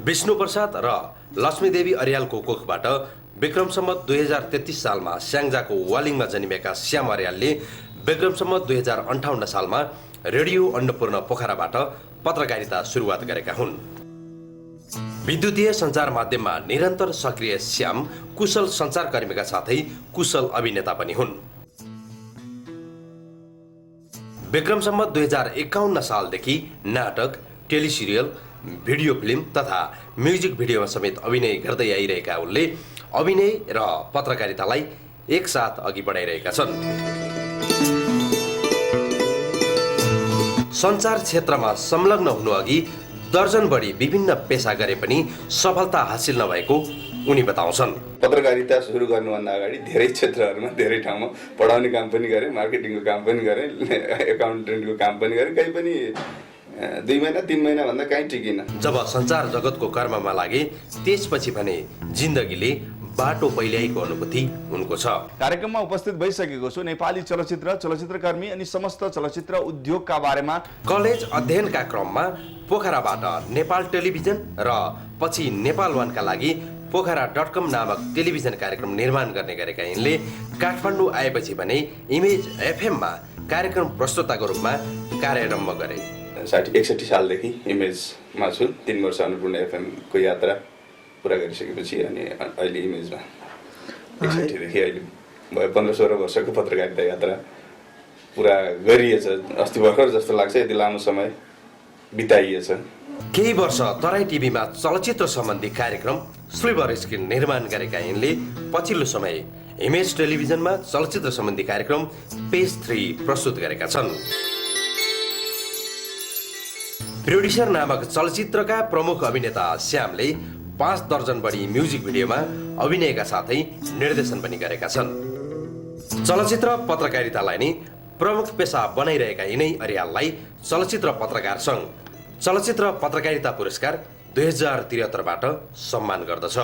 विष्णु प्रसाद र लक्ष्मीदेवी अर्यालको कोखबाट विक्रम सम्वत 2033 सालमा स्याङ्जाको वालिङमा जन्मिएका श्याम अर्यालले विक्रम सम्वत 2058 सालमा रेडियो अन्नपूर्ण पोखराबाट पत्रकारिता सुरुवात गरेका हुन्। विद्युतीय सञ्चार माध्यममा निरन्तर सक्रिय श्याम कुशल सञ्चारकर्मीका साथै कुशल अभिनेता पनि हुन्। विक्रम सम्वत 2051 सालदेखि नाटक, टेलिसिरियल, भिडियो फिल्म तथा म्युजिक भिडियोमा समेत अभिनय गर्दै आइरहेका उनले अभिनय र पत्रकारितालाई एकसाथ अघि बढाइरहेका छन्। सञ्चार क्षेत्रमा संलग्न हुनु अघि दर्जन बढी विभिन्न पेशा गरे पनि सफलता हासिल नभएको उनी बताउँछन्। पत्रकारिता सुरु गर्नुभन्दा अगाडि धेरै क्षेत्रहरूमा धेरै ठाउँमा पढाउने काम पनि गरेँ, मार्केटिङको काम पनि गरेँ, एकाउन्टेन्टको काम पनि गरेँ, कहीँ पनि 2 महिना 3 महिना भन्दा कहीँ टिकिन। जब सञ्चार जगतको कर्ममा लागे त्यसपछि भने जिन्दगीले बाटो पहिल्याएको अनुभूति उनको छ। कार्यक्रममा उपस्थित भइसकेको छु। नेपाली चलचित्र, चलचित्रकर्मी अनि समस्त चलचित्र उद्योगका बारेमा कलेज अध्ययनका क्रममा पोखराबाट नेपाल टेलिभिजन र पछि नेपाल वानका लागि पोखरा.com नामक टेलिभिजन कार्यक्रम निर्माण गर्ने गरेका यिनले काठमाडौँ आएपछि भने इमेज एफएममा कार्यक्रम प्रस्तोताको रूपमा कार्यारम्भ गरे। 61 सालदेखि इमेजमा छु। 3 वर्ष अन्नपूर्ण एफएमको यात्रा पुरा गरिसकेपछि अनि अहिले इमेजमा 61 देखि अहिले भयो 15-16 वर्षको पत्रकारिता यात्रा पुरा गरिएछ। अस्ति भर्खर जस्तो लाग्छ, यति लामो समय बिताइएछ। केही वर्ष तराई टिभीमा चलचित्र सम्बन्धी कार्यक्रम स्लिभर स्क्रिन निर्माण गरेका यिनले पछिल्लो समय इमेज टेलिभिजनमा चलचित्र सम्बन्धी कार्यक्रम पेज 3 प्रस्तुत गरेका छन्। प्रोड्युसर नामक चलचित्रका प्रमुख अभिनेता श्यामले 5 दर्जन बढी म्युजिक भिडियोमा अभिनयका साथै निर्देशन पनि गरेका छन्। चलचित्र पत्रकारितालाई नै प्रमुख पेशा बनाइरहेका यिनै अर्याललाई चलचित्र पत्रकार सङ्घ चलचित्र पत्रकारिता पुरस्कार 2073 बाट सम्मान गर्दछ।